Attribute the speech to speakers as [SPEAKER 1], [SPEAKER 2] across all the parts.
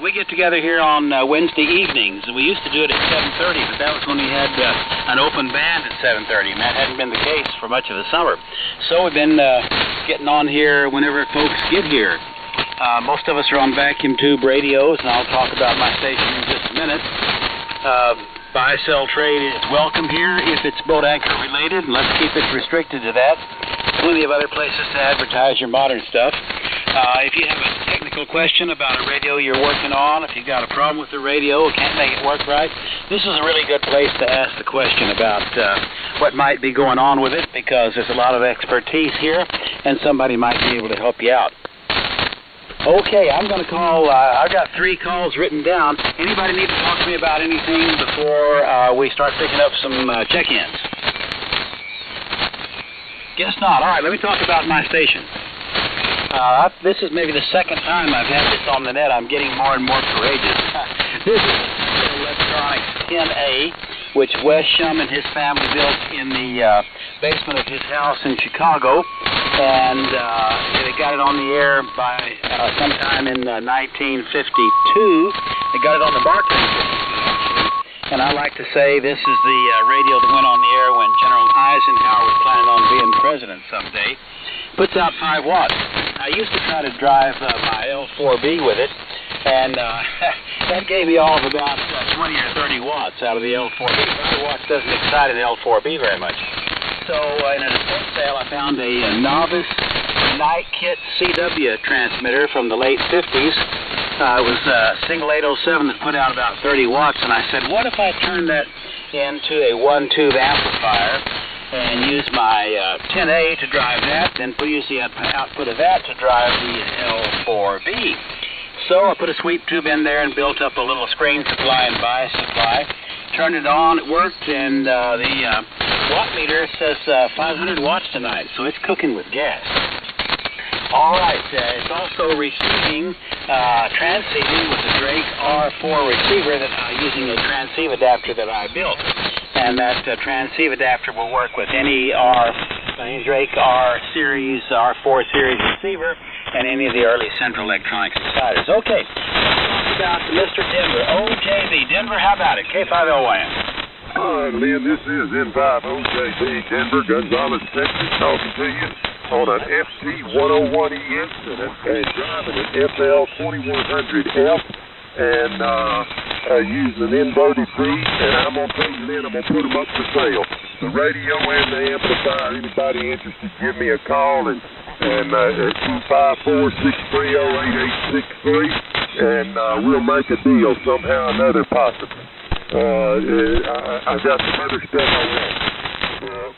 [SPEAKER 1] We get together here on Wednesday evenings. We used to do it at 7:30, but that was when we had an open band at 7:30, and that hadn't been the case for much of the summer. So we've been getting on here whenever folks get here. Most of us are on vacuum tube radios, and I'll talk about my station in just a minute. Buy-sell trade is welcome here if it's boat anchor related, and let's keep it restricted to that. Plenty of other places to advertise your modern stuff. If you have a technical question about a radio you're working on, if you've got a problem with the radio, can't make it work right, this is a really good place to ask the question about what might be going on with it, because there's a lot of expertise here, and somebody might be able to help you out. Okay, I'm going to call, I've got 3 calls written down. Anybody need to talk to me about anything before we start picking up some check-ins? Guess not. All right, let me talk about my station. This is maybe the second time I've had this on the net. I'm getting more and more courageous. This is Electronics 10A, which Wes Shum and his family built in the basement of his house in Chicago. And they got it on the air by sometime in 1952. They got it on the Barclay, and I like to say this is the radio that went on the air when General Eisenhower was planning on being president someday. Puts out 5 watts. I used to try to drive my L4B with it, and that gave me all of about 20 or 30 watts out of the L4B. 5 watts doesn't excite an L4B very much. So in an estate sale, I found a novice night kit CW transmitter from the late 50s. It was a single 807 that put out about 30 watts, and I said, what if I turn that into a 1-tube amplifier and use my 10A to drive that, then use the output of that to drive the L4B. So I put a sweep tube in there and built up a little screen supply and bias supply. Turned it on, it worked, and the watt meter says 500 watts tonight, so it's cooking with gas. All right, it's also receiving, transceiving with the Drake R4 receiver that using a transceive adapter that I built. And that transceive adapter will work with any Drake R series, R4 series receiver, and any of the early Central Electronics deciders. Okay, let's talk about Mr. Denver, OJB. Denver, how about it? K5LYN.
[SPEAKER 2] Hi, Lynn, this is N5OJB, Denver, Gonzales, Texas, talking to you on an FT101EX and driving an FL2100F. And using an inverted B, and I'm going to put them in, I'm going to put them up for sale. The radio and the amplifier, anybody interested, give me a call at 254-630-8863, and we'll make a deal somehow or another, possibly. I got some other stuff I want.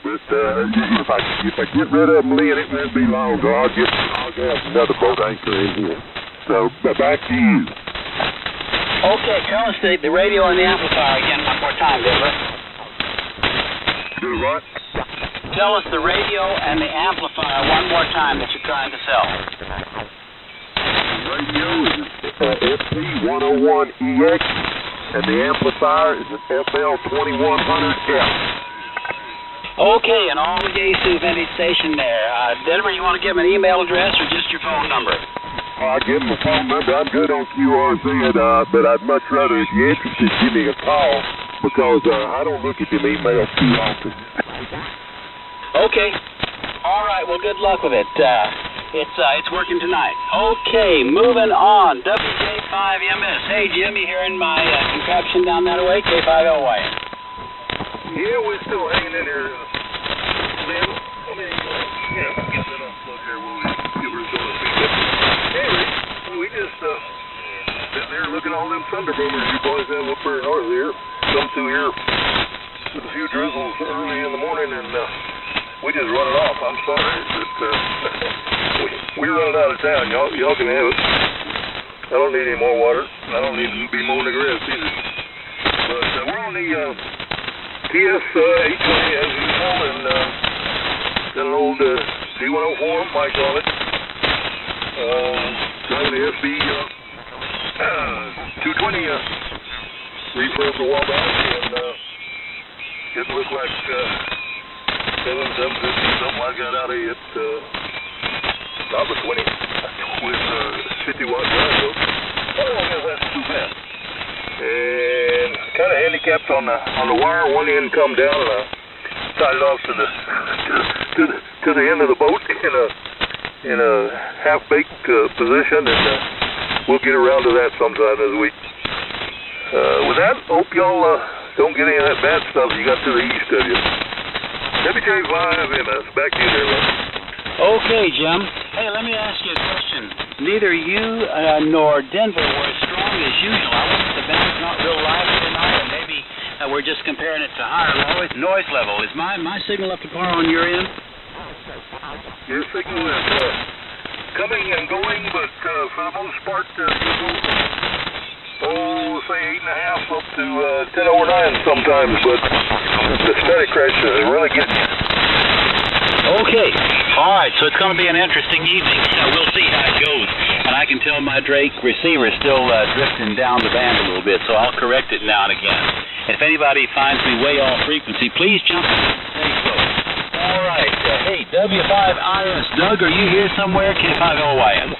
[SPEAKER 2] But if I get rid of them, Lynn, it won't be long, so I'll have another boat anchor in here. So, back to you.
[SPEAKER 1] Okay, tell us the radio and the amplifier again one more time, Denver.
[SPEAKER 2] Do what?
[SPEAKER 1] Tell us the radio and the amplifier one more time that you're trying to sell.
[SPEAKER 2] The radio is an FT101EX, and the amplifier is an FL2100F.
[SPEAKER 1] Okay, and all the Yaesu vintage station there. Denver, you want to give them an email address or just your phone number?
[SPEAKER 2] I'll give them a phone number. I'm good on QRZ, but I'd much rather, if you're interested, give me a call, because I don't look at them emails too often.
[SPEAKER 1] Okay. All right, well, good luck with it. It's working tonight. Okay, moving on. WJ5MS. Hey, Jim, you hearing my contraption down that way? K5LY.
[SPEAKER 2] Yeah, we're still hanging in there. Lynn, get that unplugged there. We'll give her a anyway, we just sitting there looking at all them thunder boomers you boys have up there north here. Come through here with a few drizzles early in the morning, and we just run it off. I'm sorry, but we're running out of town. Y'all can have it. I don't need any more water. I don't need to be mowing the grass either. But we're on the TS-820 as usual, and got an old C104 mic on it. Driving the SB 220 refurb a while back, and it looked like 750, something I got out of it, about the 20 with 50 watt drive. Oh, I guess that's caps on the wire. One end come down and I tied it off to the end of the boat in a half-baked position, and we'll get around to that sometime this week. With that, hope y'all don't get any of that bad stuff you got to the east of you. WJ5MS, back to you there, Lynn.
[SPEAKER 1] Okay, Jim. Hey, let me ask you a question. Neither you nor Denver were as strong as usual. I wonder if the band's not real lively tonight, or maybe we're just comparing it to higher noise level. Is my signal up to par on your end?
[SPEAKER 2] Your signal is coming and going, but for the most part, say 8.5 up to 10 over 9 sometimes, but the static crashes are really getting you.
[SPEAKER 1] Okay. All right, so it's going to be an interesting evening. We'll see how it goes. And I can tell my Drake receiver is still drifting down the band a little bit, so I'll correct it now and again. And if anybody finds me way off frequency, please jump in and say so. All right. Hey, W5IS, Doug, are you here somewhere? K5LYN.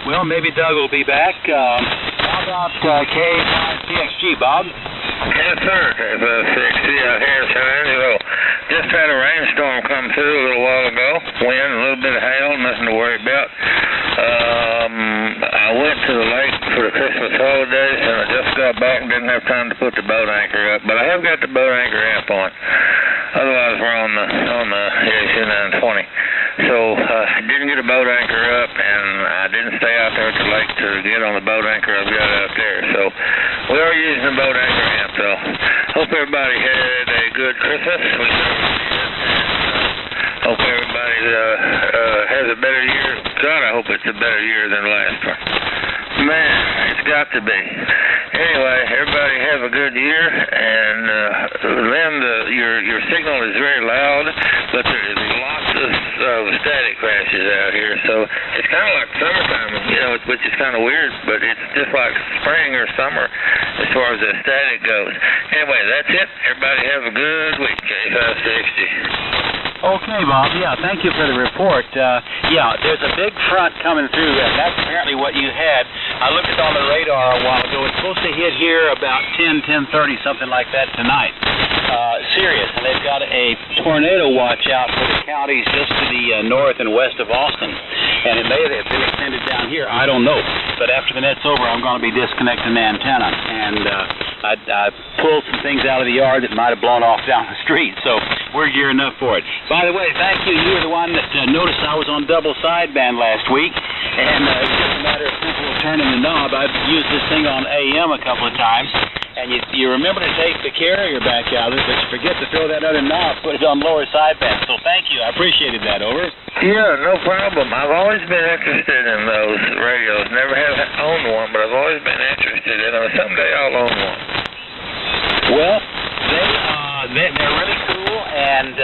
[SPEAKER 1] Well, maybe Doug will be back. How about K5TXG, Bob?
[SPEAKER 3] Yes, sir. K5TXG out here, son. Just had a rainstorm come through a little while ago. Wind, a little bit of hail, nothing to worry about. I went to the lake for the Christmas holidays, and I just got back and didn't have time to put the boat anchor up. But I have got the boat anchor amp on. Otherwise, we're on the EAC 920. So I didn't get a boat anchor up, and I didn't stay out there at the lake to get on the boat anchor I've got out there. So we are using the boat anchor amp, though. Hope everybody had a good Christmas. We hope everybody has a better year. God, I hope it's a better year than the last one. Man, it's got to be. Anyway, everybody have a good year, and Lynn, your signal is very loud, but there's lots of static crashes out here, so it's kind of like summertime, which is kind of weird, but it's just like spring or summer as far as the static goes. Anyway, that's it. Everybody have a good week. K560.
[SPEAKER 1] Okay, Bob. Yeah, thank you for the report. Yeah, there's a big front coming through, and that's apparently what you had. I looked at on the radar a while ago. It's supposed to hit here about 10:30, something like that tonight. Sirius, and they've got a tornado watch out for the counties just to the north and west of Austin. And it may have been extended down here. I don't know. But after the net's over, I'm going to be disconnecting the antenna. And I pulled some things out of the yard that might have blown off down the street. So we're gearing up for it. By the way, thank you. You were the one that noticed I was on double sideband last week. And it was just a matter of simple turning the knob. I've used this thing on AM a couple of times. And you remember to take the carrier back out of it, but you forget to throw that other knob, put it on lower sideband. So thank you. I appreciated that. Over.
[SPEAKER 3] Yeah, no problem. I've always been interested in those radios. Never have owned one, but I've always been interested in them. Someday I'll own one.
[SPEAKER 1] Well, they're really cool, and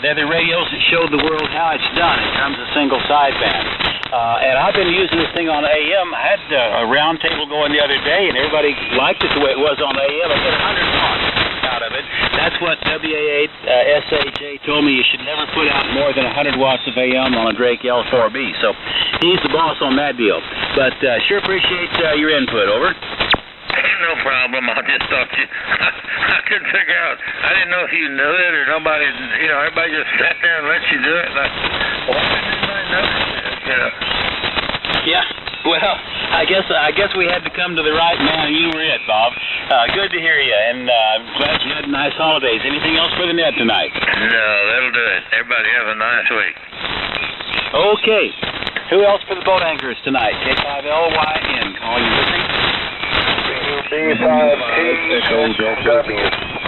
[SPEAKER 1] they're the radios that showed the world how it's done in terms of single sideband. And I've been using this thing on AM. I had a round table going the other day, and everybody liked it the way it was on AM. I get 100 watts out of it. That's what WA8SAJ told me. You should never put out more than 100 watts of AM on a Drake L4B. So he's the boss on that deal. But sure appreciate your input. Over.
[SPEAKER 3] No problem. I just thought I couldn't figure out. I didn't know if you knew it or nobody. Everybody just sat there and let you do it. Like, why didn't anybody know that?
[SPEAKER 1] Yeah. Well, I guess we had to come to the right man, and you were it, Bob. Good to hear you, and I'm glad you had nice holidays. Anything else for the net tonight?
[SPEAKER 3] No, that'll do it. Everybody have a nice week.
[SPEAKER 1] Okay. Who else for the boat anchors tonight? K5LYN. Calling you listening?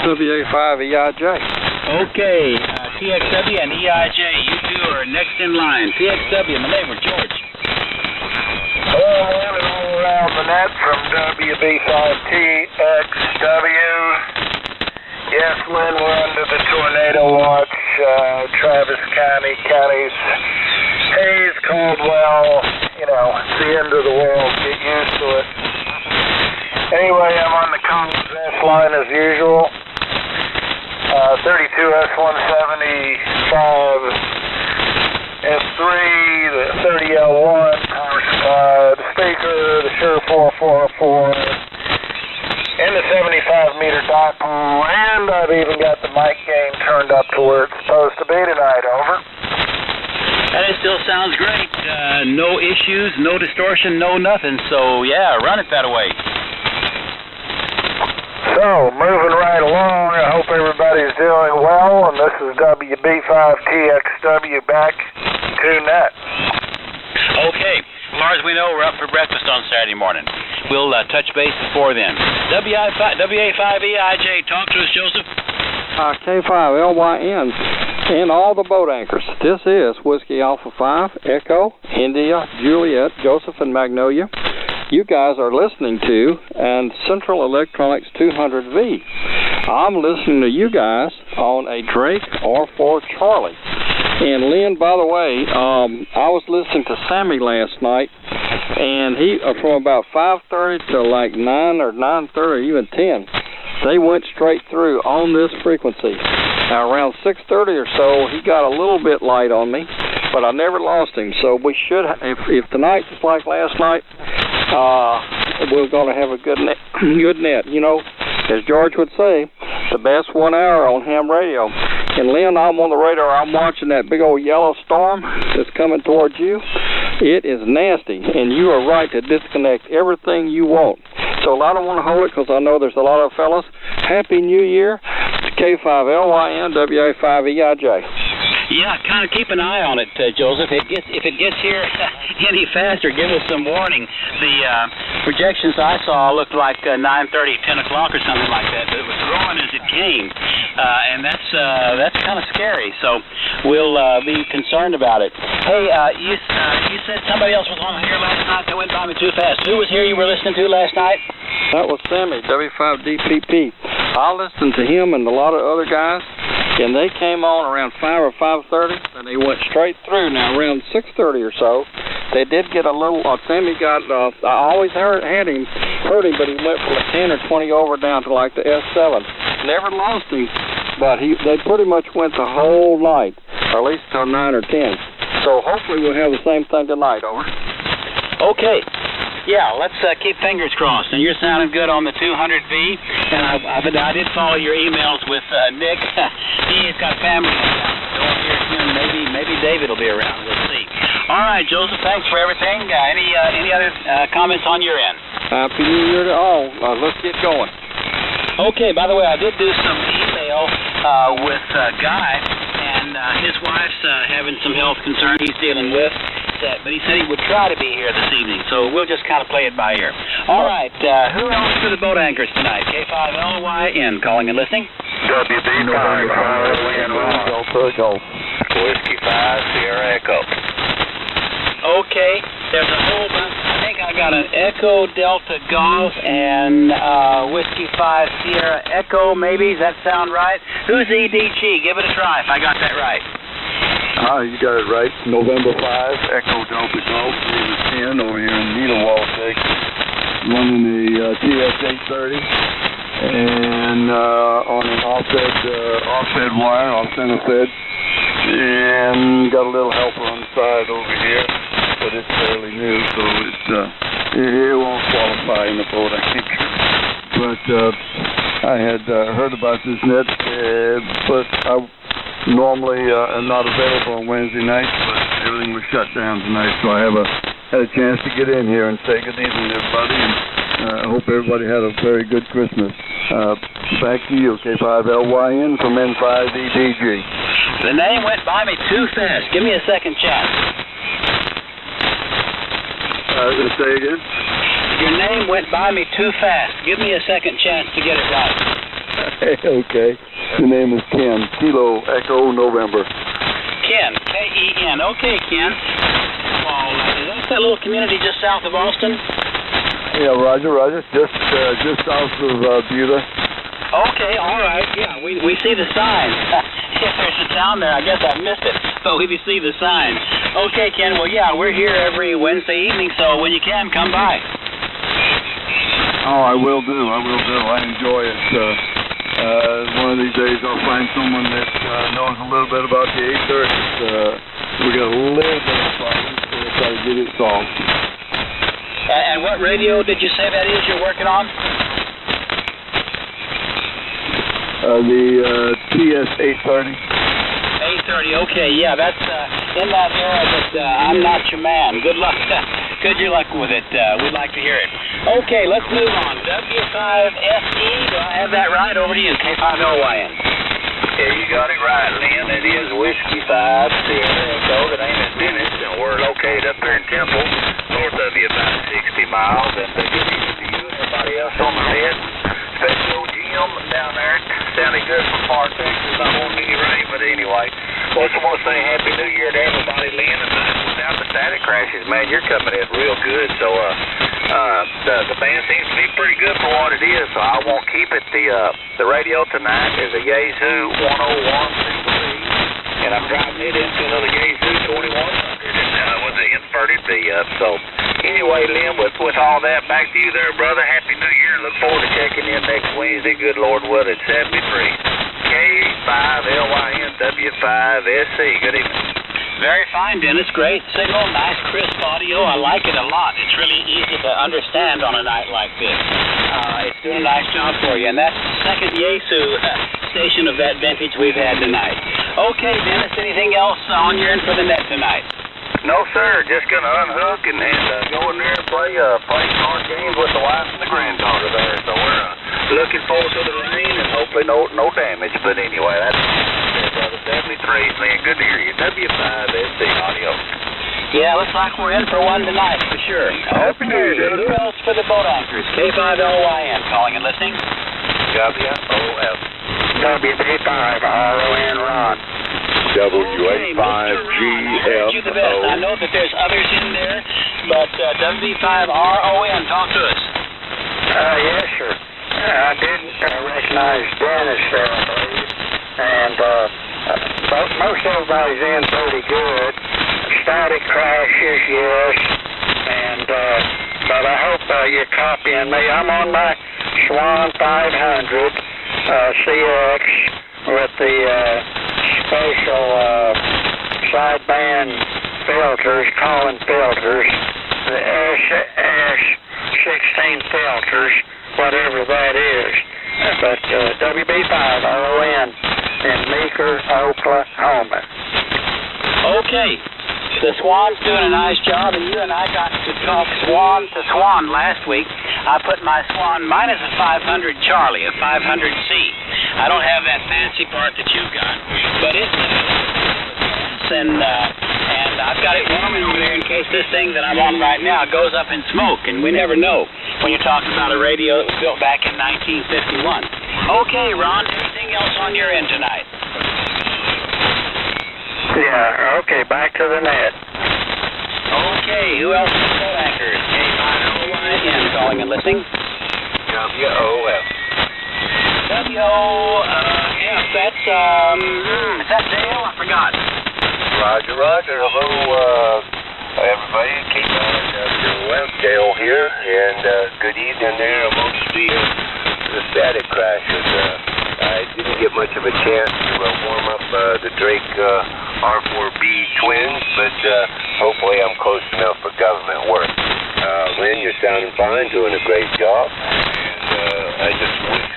[SPEAKER 4] WA5EIJ.
[SPEAKER 1] Okay, TXW and EIJ, you two are next in line. TXW, my name is George.
[SPEAKER 2] All around the net from WB5TXW. Yes, Lynn, we're under the tornado watch. Travis County, counties, Hayes, Caldwell, it's the end of the world. Get used to it. Anyway, I'm on the Collins S line as usual. 32S175 S3, the 30L1, power supply, the speaker, the Shure 4404. 5-meter dipole, and I've even got the mic gain turned up to where it's supposed to be tonight. Over.
[SPEAKER 1] And it still sounds great. No issues, no distortion, no nothing. So, yeah, run it that way.
[SPEAKER 2] So, moving right along, I hope everybody's doing well, and this is WB5TXW back to net.
[SPEAKER 1] Okay. Lars, we know we're up for breakfast on Saturday morning. We'll touch base before then. WA5EIJ, talk to us, Joseph.
[SPEAKER 4] K5LYN and all the boat anchors. This is Whiskey Alpha 5, Echo, India, Juliet, Joseph, and Magnolia. You guys are listening to and Central Electronics 200V. I'm listening to you guys on a Drake R4 Charlie. And Lynn, by the way, I was listening to Sammy last night, and he from about 5:30 to like 9 or 9:30, even 10, they went straight through on this frequency. Now around 6:30 or so, he got a little bit light on me, but I never lost him. So we should, if tonight's like last night, we're going to have a good net. Good net. You know, as George would say, the best 1 hour on ham radio. And Lynn, I'm on the radar. I'm watching that big old yellow storm that's coming towards you. It is nasty, and you are right to disconnect everything you want. So I don't want to hold it because I know there's a lot of fellas. Happy New Year to K5LYN WA5EIJ.
[SPEAKER 1] Yeah, kind of keep an eye on it, Joseph. If it gets here any faster, give us some warning. The projections I saw looked like 9:30, 10 o'clock or something like that. But it was growing as it came, and that's kind of scary. So we'll be concerned about it. Hey, you said somebody else was on here last night. That went by me too fast. Who was here you were listening to last night?
[SPEAKER 4] That was Sammy, W5DPP. I listened to him and a lot of other guys. And they came on around 5 or 5:30, and they went straight through. Now, around 6:30 or so, they did get a little, Sammy got, I always heard him, but he went from a 10 or 20 over down to like the S7. Never lost him, but they pretty much went the whole night, or at least till 9 or 10. So hopefully we'll have the same thing tonight, over.
[SPEAKER 1] Okay. Yeah, let's keep fingers crossed. And you're sounding good on the 200V. And I did follow your emails with Nick. He's got family around. Don't hear him. Maybe David will be around. We'll see. All right, Joseph. Thanks for everything. Any other comments on your end?
[SPEAKER 4] Happy New Year to all. Let's get going.
[SPEAKER 1] Okay. By the way, I did do some email with Guy, and his wife's having some health concern he's dealing with. But he said he would try to be here this evening, so we'll just kind of play it by ear. All right, who else for the boat anchors tonight? K5LYN calling and listening.
[SPEAKER 2] WB5LYN
[SPEAKER 3] Whiskey 5 Sierra Echo.
[SPEAKER 1] Okay, there's a whole bunch. I think I got an Echo Delta Golf and Whiskey 5 Sierra Echo, maybe. Does that sound right? Who's EDG? Give it a try if I got that right.
[SPEAKER 5] You got it right. November 5, Echo Delta Golf, 10 over here in Needlewall Station, running the TS830, and on an offset wire, off-center fed, and got a little helper on the side over here, but it's fairly new, so it won't qualify in the boat, I think. But I had heard about this net, but I normally not available on Wednesday nights, but everything was shut down tonight, so I had a chance to get in here and say good evening to everybody, and I hope everybody had a very good Christmas. Back to you, K5LYN from N5EDG.
[SPEAKER 1] The name went by me too fast. Give me a second chance.
[SPEAKER 5] I was going to say again?
[SPEAKER 1] Your name went by me too fast. Give me a second chance to get it right.
[SPEAKER 5] Okay. The name is Ken. Kilo Echo November.
[SPEAKER 1] Ken. K-E-N. Okay, Ken. Well, is that little community just south of Austin?
[SPEAKER 5] Yeah, Roger. Just south of Buda.
[SPEAKER 1] Okay, all right. Yeah, we see the sign. If there's a town there, I guess I missed it. But we see the sign. Okay, Ken. Well, yeah, we're here every Wednesday evening, so when you can, come by.
[SPEAKER 5] Oh, I will do. I enjoy it. One of these days I'll find someone that knows a little bit about the 830s. We got a little bit of problems, so we'll try to get it solved.
[SPEAKER 1] And what radio did you say that is you're working on?
[SPEAKER 5] The TS 830.
[SPEAKER 1] 830, okay, yeah, that's in that area, but I'm not your man. Good luck. Good luck with it. We'd like to hear it. Okay, let's move on. W5SE, do I have that right? Over to you, K5LYN.
[SPEAKER 3] Yeah, you got it right, Lynn. It is Whiskey 5, Sierra Echo. The name is Dennis, and we're located up there in Temple, north of you about 60 miles. And good evening to you and everybody else on the net. Special Jim down there. Sounding good from far Texas. Not wanting any rain, but anyway. Also want to say Happy New Year to everybody, Lynn. And without the static crashes, man, you're coming in real good. So the band seems to be pretty good for what it is. So I won't keep it. The radio tonight is a Yazoo 101.3, and I'm driving it into another Yazoo 2100 with the inverted V up. So anyway, Lynn, with all that, back to you there, brother. Happy New Year. Look forward to checking in next Wednesday. Good Lord willing. 73 K5LYN W5SC. Good evening.
[SPEAKER 1] Very fine, Dennis. Great signal, nice crisp audio. I like it a lot. It's really easy to understand on a night like this. It's doing a nice job for you. And that's the second Yaesu station of that vintage we've had tonight. Okay, Dennis, anything else on your end for the net tonight?
[SPEAKER 3] No, sir. Just going to unhook and go in there and play card games with the wife and the granddaughter there. So we're looking forward to the rain and hopefully no damage. But anyway, that's brother. 73, man. Good to hear you. W5SC audio.
[SPEAKER 1] Yeah, looks like we're in for one tonight for sure.
[SPEAKER 5] Happy New Year,
[SPEAKER 1] Who else for the boat anchors? K5LYN calling and listening.
[SPEAKER 3] WOF.
[SPEAKER 2] W5RON Ron.
[SPEAKER 5] W85GF.
[SPEAKER 1] You the best. I know that there's others in there, but W5RON, talk to us.
[SPEAKER 2] Yes, sir. I didn't recognize Dennis there, I believe. And most everybody's in pretty good. Static crashes, yes. And but I hope you're copying me. I'm on my Swan 500 CX with the special sideband filters, Collin filters, the S16 filters, whatever that is. But WB5RON in Meeker, Oklahoma.
[SPEAKER 1] Okay. The Swan's doing a nice job, and you and I got to talk swan to swan last week. I put my Swan, mine is a 500 Charlie, a 500C. I don't have that fancy part that you've got, but it's and I've got it warming over there in case this thing that I'm on right now goes up in smoke, and we never know when you're talking about a radio that was built back in 1951. Okay, Ron, anything else on your end tonight?
[SPEAKER 2] Yeah, okay, back to the net.
[SPEAKER 1] Okay, who else is the boat anchors? K5LYN calling and listening.
[SPEAKER 3] WOF.
[SPEAKER 1] WOF, that's, is that Dale? I forgot.
[SPEAKER 3] Roger. Hello, everybody. K5WOF, Dale here, and good evening there amongst the static crashes. I didn't get much of a chance to warm up the Drake R4B twins, but hopefully I'm close enough for government work. Lynn, you're sounding fine, doing a great job. And I just wish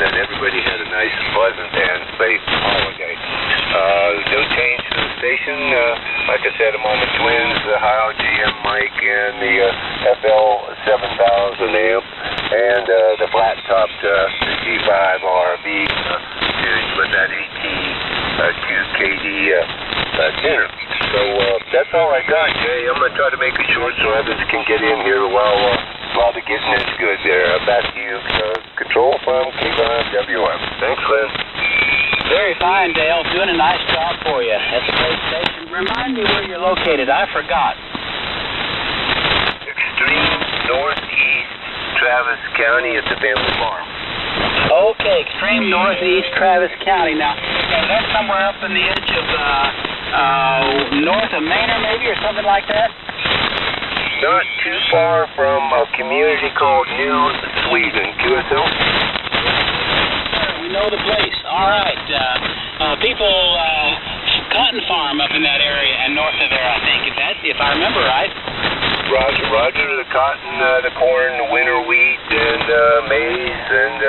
[SPEAKER 3] that everybody had a nice, pleasant, and safe holiday. No change to the station. Like I said, I'm on the twins, the Heil GM mic, and the FL7000 amp, and the flat-topped G5RB series with that AT2KD tenor. So that's all I got, Jay. I'm going to try to make it short so others can get in here while the getting is good there. Back to you, Control from K5WM. Thanks, Lynn.
[SPEAKER 1] Very fine, Dale. Doing a nice job for you. That's a great station. Remind me where you're located. I forgot.
[SPEAKER 3] Extreme northeast Travis County at the family farm.
[SPEAKER 1] Okay, extreme northeast Travis County. Now, that's somewhere up in the edge of north of Manor, maybe, or something like that?
[SPEAKER 3] Not too far from a community called New Sweden. QSL?
[SPEAKER 1] We know the place. All right. People, cotton farm up in that area and north of there, I think. If I remember right.
[SPEAKER 2] Roger, the cotton, the corn, the winter wheat, and maize, and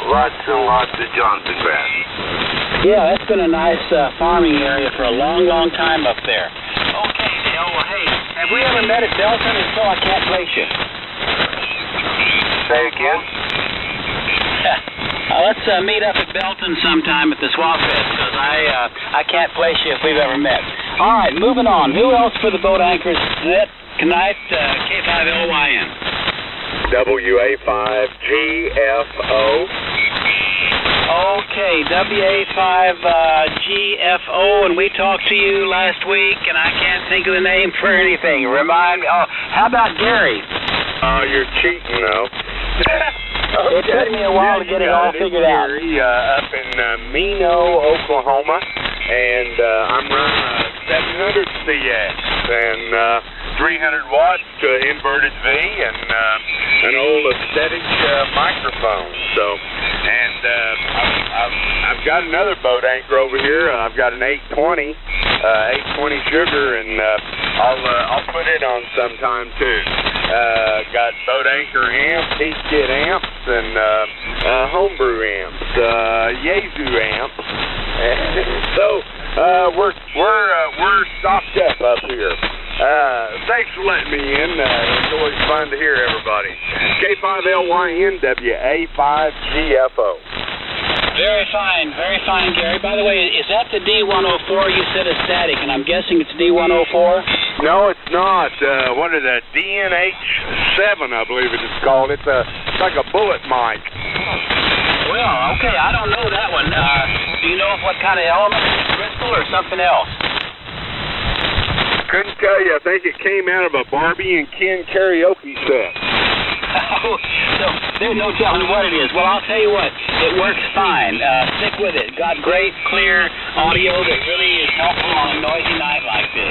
[SPEAKER 2] lots and lots of Johnson grass.
[SPEAKER 1] Yeah, that's been a nice farming area for a long, long time up there. Okay, Dale, well, hey, have we ever met at Belton? If so, I can't place you.
[SPEAKER 2] Say again?
[SPEAKER 1] Let's meet up at Belton sometime at the Swap Fest, because I can't place you if we've ever met. All right, moving on. Who else for the boat anchors tonight? K5LYN.
[SPEAKER 2] WA5GFO.
[SPEAKER 1] Okay, WA5GFO, and we talked to you last week, and I can't think of the name for anything. Remind me. Oh, how about Gary?
[SPEAKER 2] You're cheating, though.
[SPEAKER 1] It took me a while to get it all figured out.
[SPEAKER 2] Up in Mino, Oklahoma, and I'm running a 700 CX and 300 watt inverted V and an old aesthetic microphone. So, and I've got another boat anchor over here. I've got an 820 sugar, and I'll put it on sometime too. Got boat anchor amps, heat kit amps, and homebrew amps, Yaesu amps. So we're stocked up here. Thanks for letting me in. It's always fun to hear everybody. K5LYN WA5GFO.
[SPEAKER 1] Very fine, Gary. By the way, is that the D104? You said a static, and I'm guessing it's D104?
[SPEAKER 2] No, it's not. What is that? DNH7, I believe it is called. It's like a bullet mic.
[SPEAKER 1] Well, okay, I don't know that one. Do you know what kind of element? Crystal or something else?
[SPEAKER 2] Couldn't tell you. I think it came out of a Barbie and Ken karaoke set.
[SPEAKER 1] Oh, so there's no telling what it is. Well, I'll tell you what, it works fine. Stick with it. Got great, clear audio that really is helpful on a noisy night like this.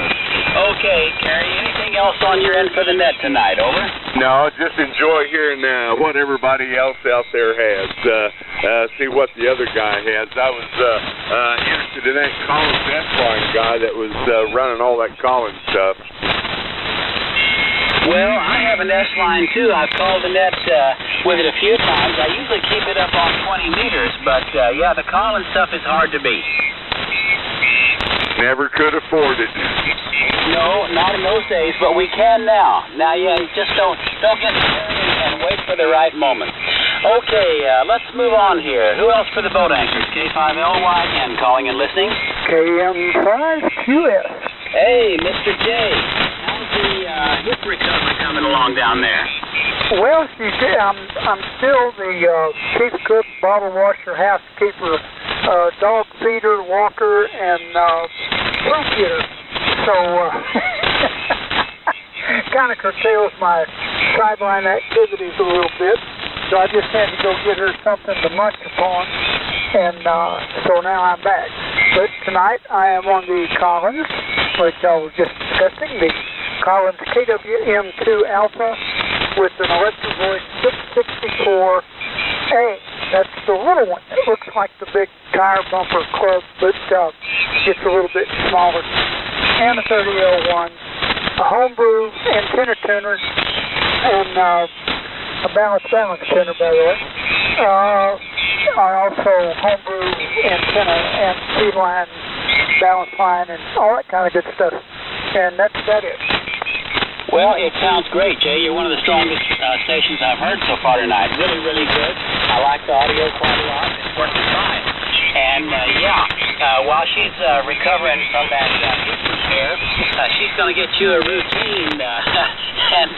[SPEAKER 1] Okay, Gary, anything else on your end for the net tonight? Over?
[SPEAKER 2] No, just enjoy hearing what everybody else out there has. See what the other guy has. I was interested in that Collins S-Line guy that was running all that Collins stuff.
[SPEAKER 1] Well, I have an S-Line, too. I've called the net with it a few times. I usually keep it up on 20 meters, but, yeah, the Collins stuff is hard to beat.
[SPEAKER 2] Never could afford it.
[SPEAKER 1] No, not in those days, but we can now. Now, yeah, just don't get scared and wait for the right moment. Okay, let's move on here. Who else for the boat anchors? K5LYN calling and listening.
[SPEAKER 6] KM5QS.
[SPEAKER 1] Hey, Mr. J. How's the hip recovery coming along down there?
[SPEAKER 6] Well, I'm still the chief cook, bottle washer, housekeeper, dog feeder, walker, and fruit getter. So, kind of curtails my sideline activities a little bit. So I just had to go get her something to munch upon, and so now I'm back. But tonight I am on the Collins, which I was just discussing, the Collins KWM2 Alpha with an electric voice 664A. That's the little one. It looks like the big tire bumper club, but just a little bit smaller. And a 30L1, a homebrew antenna tuner, and a balance tuner, by the way. I also homebrew antenna and feed line, balance line, and all that kind of good stuff. And that's about it.
[SPEAKER 1] Well, it sounds great, Jay. You're one of the strongest stations I've heard so far tonight. Really, really good. I like the audio quite a lot. It's working fine. And, while she's recovering from that hip repair, she's going to get you a routine, and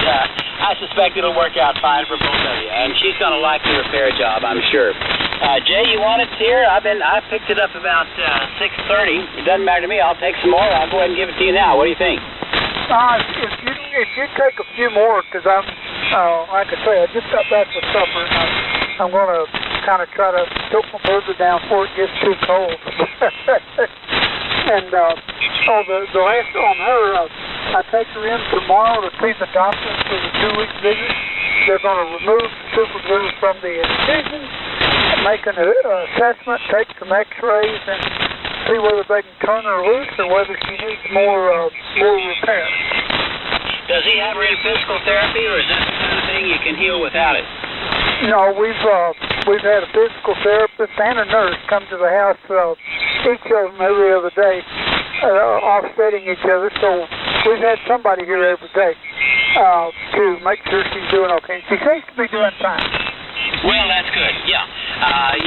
[SPEAKER 1] I suspect it'll work out fine for both of you. And she's going to like the repair job, I'm sure. Jay, you want it here? I picked it up about 6:30. It doesn't matter to me. I'll take some more. I'll go ahead and give it to you now. What do you think?
[SPEAKER 6] If you take a few more, because I'm, like I say, I just got back with supper, and I'm going to kind of try to choke my burger down before it gets too cold. And, the last on her, I take her in tomorrow to see the doctor for the 2-week visit. They're going to remove the super glue from the incision, make an assessment, take some x-rays, and see whether they can turn her loose or whether she needs more repair.
[SPEAKER 1] Does he have her in physical therapy, or is that the kind of thing you can heal without it?
[SPEAKER 6] No, we've had a physical therapist and a nurse come to the house, each of them every other day, offsetting each other. So we've had somebody here every day to make sure she's doing okay. She seems to be doing fine.
[SPEAKER 1] Well, that's good, yeah.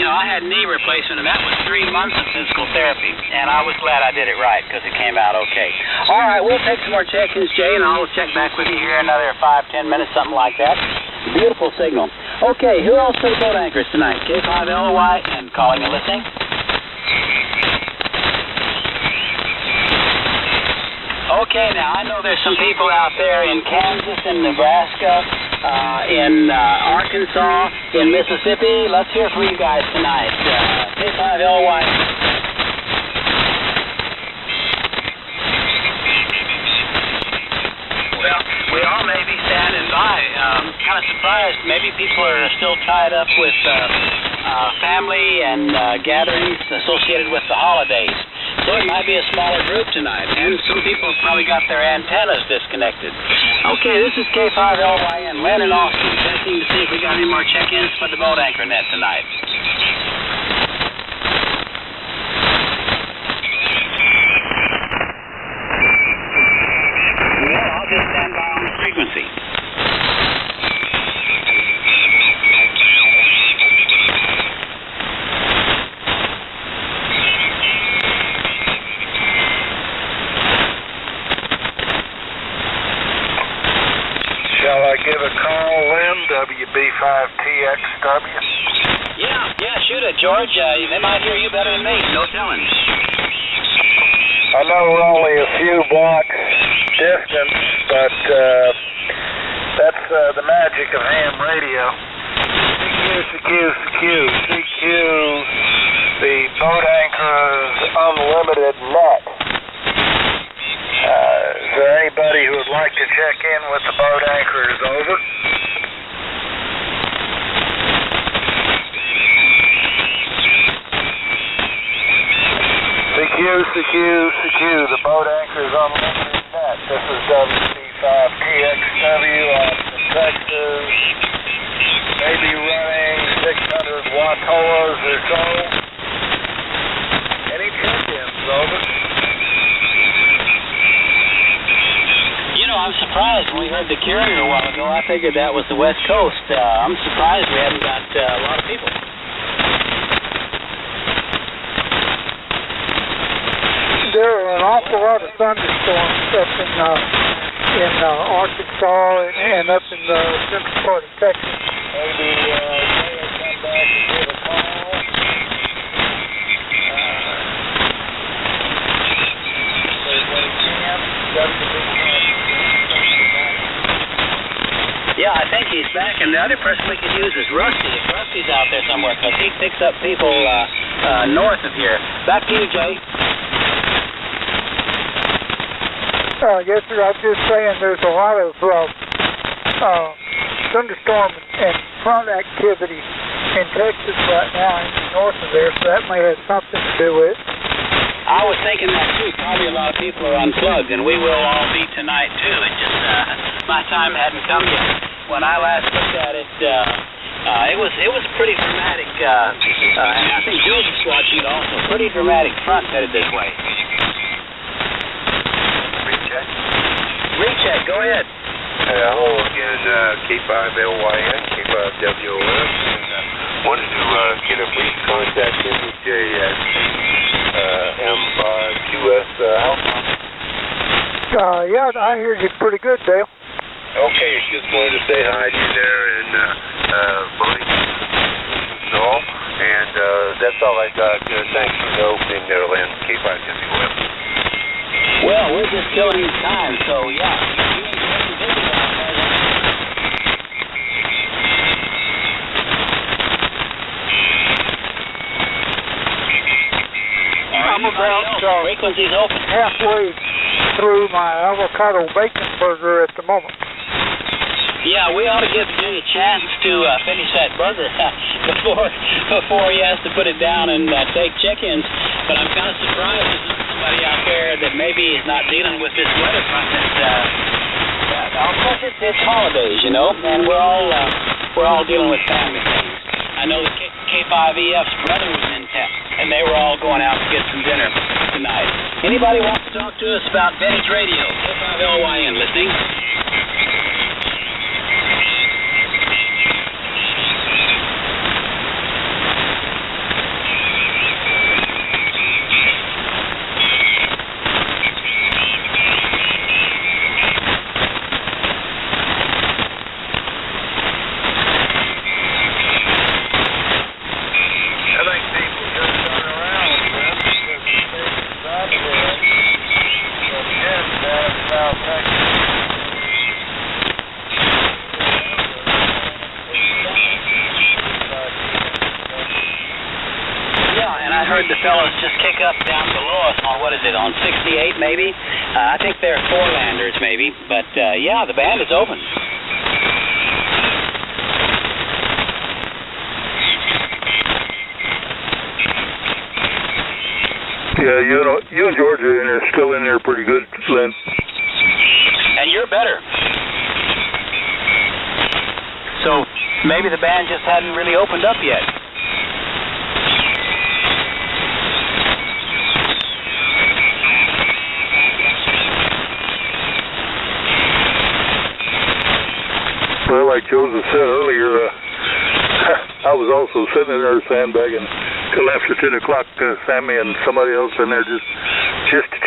[SPEAKER 1] I had knee replacement, and that was 3 months of physical therapy, and I was glad I did it right because it came out okay. All right, we'll take some more check-ins, Jay, and I'll check back with you here in another 5-10 minutes, something like that. Beautiful signal. Okay, who else for the boat anchors tonight? K5LY and calling and listening. Okay, now, I know there's some people out there in Kansas and Nebraska, in Arkansas, in Mississippi. Let's hear from you guys tonight. K5LY. Well, we all may be standing by. Kind of surprised. Maybe people are still tied up with family and gatherings associated with the holidays. So it might be a smaller group tonight, and some people have probably got their antennas disconnected. Okay, this is K5LY and Len and Austin checking to see if we got any more check-ins for the boat anchor net tonight. Well, I'll just stand by on the frequency.
[SPEAKER 2] Shall I give a call, Lynn, WB5TXW?
[SPEAKER 1] Yeah, shoot it, George. They might hear you better than me. No telling.
[SPEAKER 2] I know we're only a few blocks distance, but that's the magic of ham radio. CQ, the boat anchor's unlimited net. Is there anybody who would like to check in with the boat anchors? Over. CQ, the boat anchor's unlimited net. This is WB5TXW, Austin, Texas. Maybe running 600 Wattolas or so. Any check-ins? Over.
[SPEAKER 1] I'm surprised when we heard the carrier a while ago. I figured that was the West Coast. I'm surprised we haven't got a lot of people.
[SPEAKER 6] There are an awful lot of thunderstorms up in Arkansas and up in the central part of Texas.
[SPEAKER 2] Maybe they'll come back and give a call.
[SPEAKER 1] Yeah, I think he's back, and the other person we could use is Rusty. If Rusty's out there somewhere, because he picks up people north of here. Back to you, Jay.
[SPEAKER 6] Yes, sir. I was just saying there's a lot of thunderstorm and front activity in Texas right now and north of there, so that may have something to do with it.
[SPEAKER 1] I was thinking that too. Probably a lot of people are unplugged, and we will all be tonight too. It just my time hadn't come yet. When I last looked at it, it was pretty dramatic, and I think Jules is watching it also. Pretty dramatic front headed this way. Recheck. Go ahead.
[SPEAKER 2] Hello again, K5LYN, K5WOS, and wanted to get a brief contact in with Jay at M5QS Alpha.
[SPEAKER 6] Yeah, I hear you pretty good, Dale.
[SPEAKER 2] Okay, just wanted to say hi to you there and believe and all. And that's all I got. Thanks for the opening there, Lynn. K5WOS.
[SPEAKER 1] Well, we're just killing time, so yeah.
[SPEAKER 6] I'm about
[SPEAKER 1] frequencies open.
[SPEAKER 6] Halfway through my avocado bacon burger at the moment.
[SPEAKER 1] Yeah, we ought to give Jay a chance to finish that burger before he has to put it down and take check-ins. But I'm kind of surprised there's somebody out there that maybe is not dealing with this weather front that that. Now, of course, it's holidays, you know, and we're all dealing with family things. I know that K5EF's brother was in town, and they were all going out to get some dinner tonight. Anybody wants to talk to us about vintage radio? K5LYN listening. The fellows just kick up down below us on, what is it, on 68 maybe? I think they're Forelanders maybe, but yeah, the band is open.
[SPEAKER 2] Yeah, you and George are still in there pretty good, Lynn.
[SPEAKER 1] And you're better. So maybe the band just hadn't really opened up yet.
[SPEAKER 2] Well, like Joseph said earlier, I was also sitting in there sandbagging till after 10 o'clock. Sammy and somebody else in there just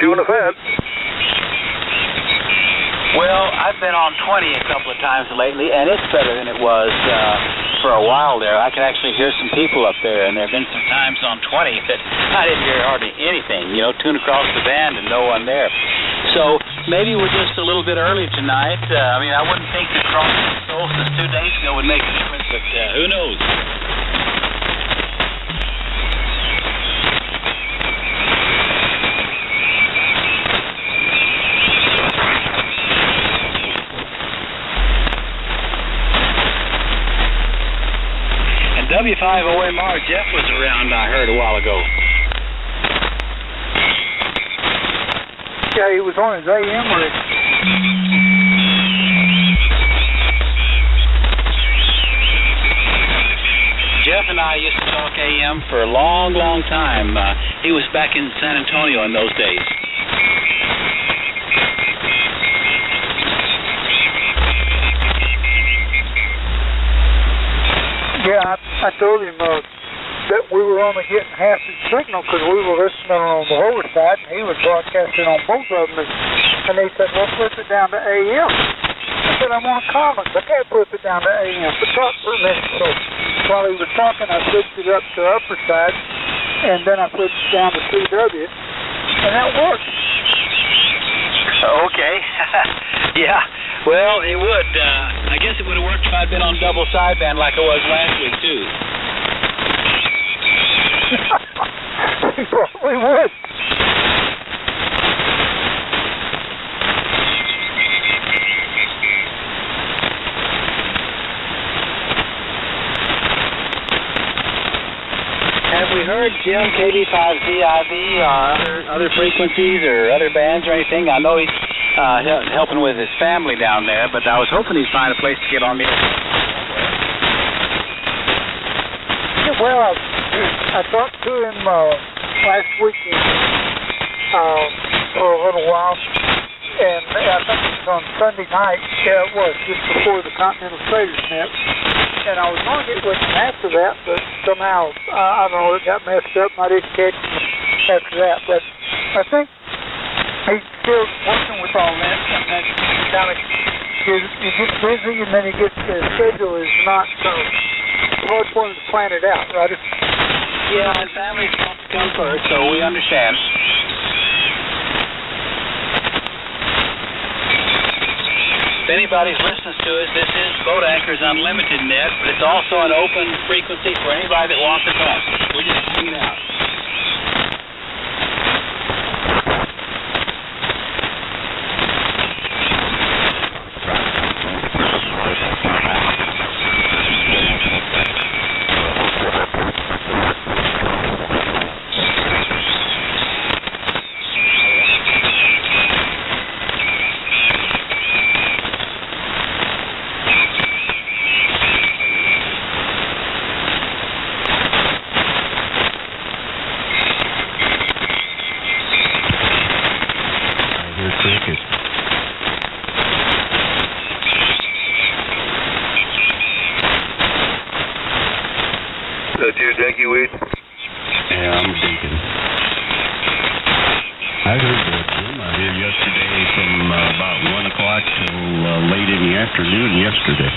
[SPEAKER 2] chewing the fat.
[SPEAKER 1] Well, I've been on 20 a couple of times lately, and it's better than it was for a while there. I can actually hear some people up there, and there have been some times on 20 that I didn't hear hardly anything, you know, tune across the band and no one there. So maybe we're just a little bit early tonight. I mean, I wouldn't think the cross solstice 2 days ago would make a difference, but who knows? And W5OMR, Jeff was around, I heard, a while ago.
[SPEAKER 6] Yeah, he was on his AM rig.
[SPEAKER 1] Jeff and I used to talk AM for a long, long time. He was back in San Antonio in those days.
[SPEAKER 6] Yeah, I told him that we were only getting half his signal because we were listening on the lower side, and he was broadcasting on both of them. And he said, well, flip it down to AM. I said, I'm on Commons. I can't flip it down to AM. But talk for a minute. So while he was talking, I flipped it up to upper side, and then I flipped it down to CW, and that worked.
[SPEAKER 1] Okay. Yeah. Well, it would. I guess it would have worked if I'd been on double sideband like I was last week, too.
[SPEAKER 6] He probably would.
[SPEAKER 1] Have we heard Jim KB5ZIV on other frequencies or other bands or anything? I know he's helping with his family down there, but I was hoping he'd find a place to get on the air.
[SPEAKER 6] Yeah, well, I talked to him last weekend for a little while, and I think it was on Sunday night. Yeah, it was, just before the Continental Traders met. And I was going to get with him after that, but somehow, I don't know, it got messed up, and I didn't catch him after that. But I think he's still working with all that, and then kind of he gets busy, and then he gets the schedule is not so hard for him to plan it out, right?
[SPEAKER 1] Yeah, and families come first, so we understand. If anybody's listening to us, this is Boat Anchors Unlimited Net, but it's also an open frequency for anybody that wants to talk. We're just hanging out.
[SPEAKER 2] you, Dinky Weed?
[SPEAKER 7] Yeah, I'm thinking. I heard that Jim out here yesterday from about 1 o'clock till late in the afternoon yesterday.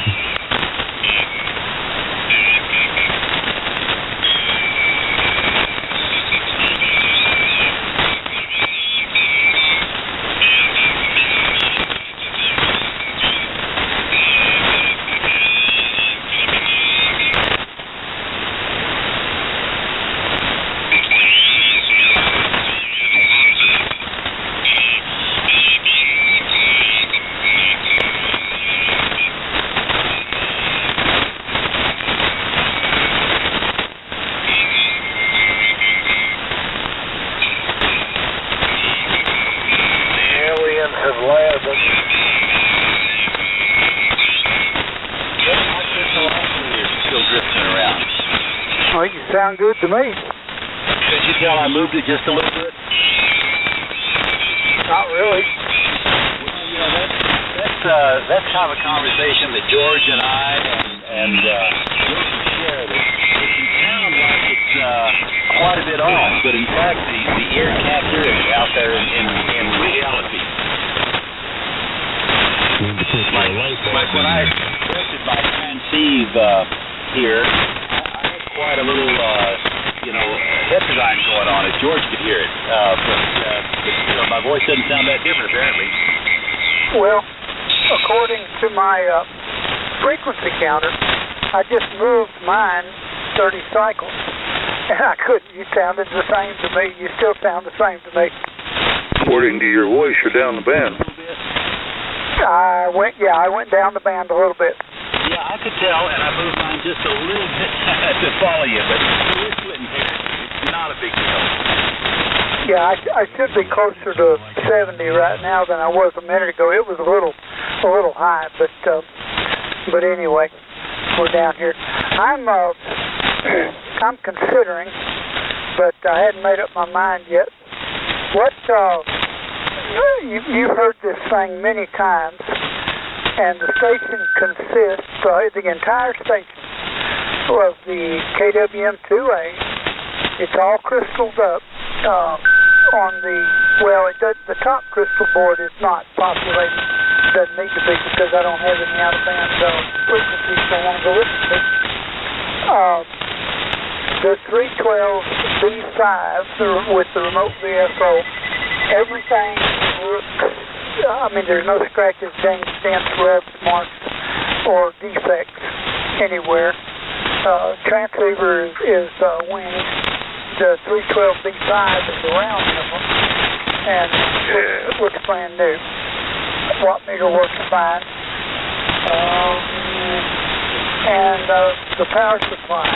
[SPEAKER 6] Well, you sound good to me.
[SPEAKER 1] Could you tell I moved it just a little bit?
[SPEAKER 6] Not really.
[SPEAKER 1] Well, you know, that's kind of a conversation that George and I and George share. That it can sound like it's quite a bit off, but in fact the ear can't hear it out there in reality. Like when I tested my transceive here, I had quite a little, head design going on. If George could hear it, but my voice doesn't sound that different apparently.
[SPEAKER 6] Well, according to my frequency counter, I just moved mine 30 cycles, and I couldn't. You sounded the same to me. You still sound the same to me.
[SPEAKER 2] According to your voice, you're down the band.
[SPEAKER 6] I went down the band a little bit.
[SPEAKER 1] Yeah, I could tell, and I moved mine just a little bit to follow you, but we're splitting hairs. It's not a big deal.
[SPEAKER 6] Yeah, I should be closer to 70 right now than I was a minute ago. It was a little high, but anyway, we're down here. I'm considering, but I hadn't made up my mind yet. What you've heard this thing many times, and the station consists, the entire station of the KWM2A. It's all crystalled up on the top crystal board is not populated. Doesn't need to be because I don't have any out-of-band frequencies I want to go listen to. The 312B5 with the remote VSO, everything looks, there's no scratches, dings, dents, rubs, marks, or defects anywhere. Transceiver is winning. The 312B5 is around them, and looks brand new. Watt meter works fine. And the power supply,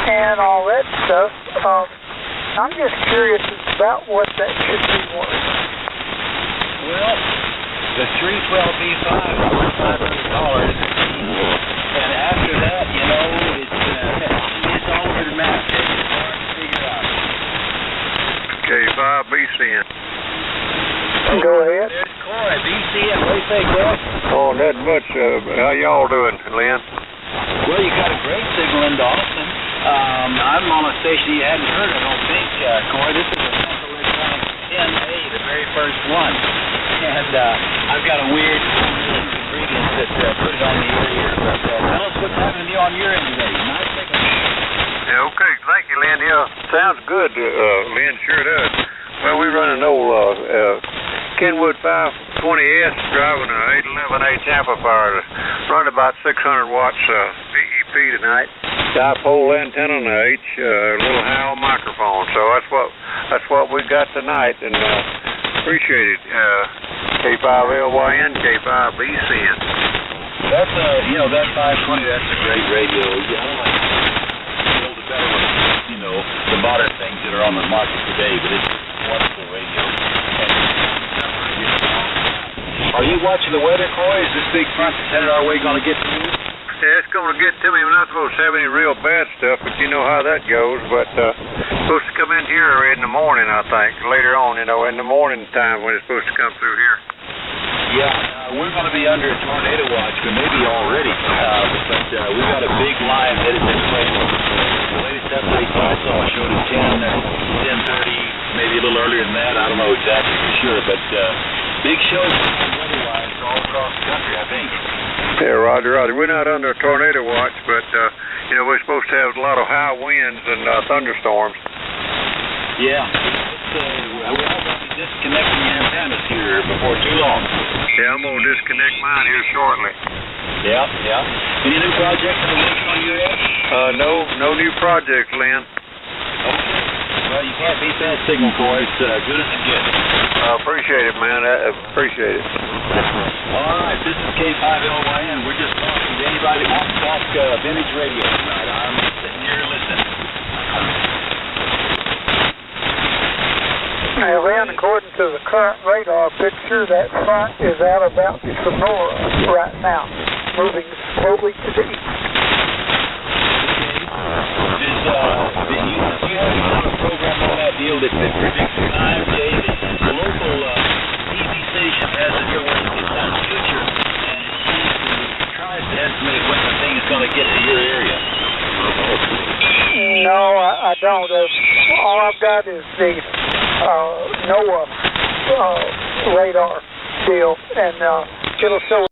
[SPEAKER 6] and all that stuff. I'm just curious about what that should be worth.
[SPEAKER 1] Well, the 312B5 is worth $500, and after that, it's all over the map. It's hard to figure out.
[SPEAKER 2] K5 BCN.
[SPEAKER 6] Go ahead.
[SPEAKER 1] There's Coy, BCN. What do you think, Bill?
[SPEAKER 5] Oh, not much. How y'all doing, Lynn?
[SPEAKER 1] Well, you got a great signal into Austin. I'm on a station you hadn't heard, I don't think, Coy. This is a Central Electronics 10A, the very first one. And I've got a weird ingredient that put it on the air here. But tell us what's happening to you on your end today. Nice signal.
[SPEAKER 2] Yeah, okay. Thank you, Lynn. Yeah, sounds good, Lynn. Sure does.
[SPEAKER 5] Well, we run an old Kenwood 520S driving an 811H amplifier to run about 600 watts VEP tonight. Dipole antenna on the H, little Howell microphone. So that's what we got tonight, and appreciate it. K5LYN, K5BCN.
[SPEAKER 1] That's that 520. That's a great radio. Yeah, I like the better ones, the modern things that are on the market today. But it's a wonderful radio. Are you watching the weather, Coy? Is this big front that's headed our way going to get to you?
[SPEAKER 5] Yeah, it's going to get to me. We're not supposed to have any real bad stuff, but you know how that goes. But supposed to come in here in the morning, I think. Later on, in the morning time when it's supposed to come through here.
[SPEAKER 1] Yeah, we're going to be under a tornado watch, but maybe already. But we've got a big line headed this way. The latest update I saw showed it 10:30, maybe a little earlier than that. I don't know exactly for sure, but big shows weather-wise all across the country, I think.
[SPEAKER 2] Yeah, Roger. We're not under a tornado watch, but, we're supposed to have a lot of high winds and thunderstorms.
[SPEAKER 1] Yeah. We're all going to be disconnecting antennas here before too long.
[SPEAKER 2] Yeah, I'm going to disconnect mine here shortly.
[SPEAKER 1] Yeah. Any new projects in the works on your end?
[SPEAKER 2] No new projects, Lynn.
[SPEAKER 1] Okay. Well, you can't beat that signal, Coy. It's good as it gets.
[SPEAKER 2] I appreciate it, man. I appreciate it.
[SPEAKER 1] All right, this is K5LYN. We're just talking to anybody who wants to talk vintage radio tonight. I'm sitting here listening.
[SPEAKER 6] Now, Lynn, according to the current radar picture, that front is out about Sonora right now, moving slowly to the east.
[SPEAKER 1] Do you have a program on that deal that predicts the time, Jay? The local TV station has it here where it's on future, and it tries to estimate when the thing is going to get to your area.
[SPEAKER 6] No, I don't. All I've got is the NOAA radar deal, and it'll show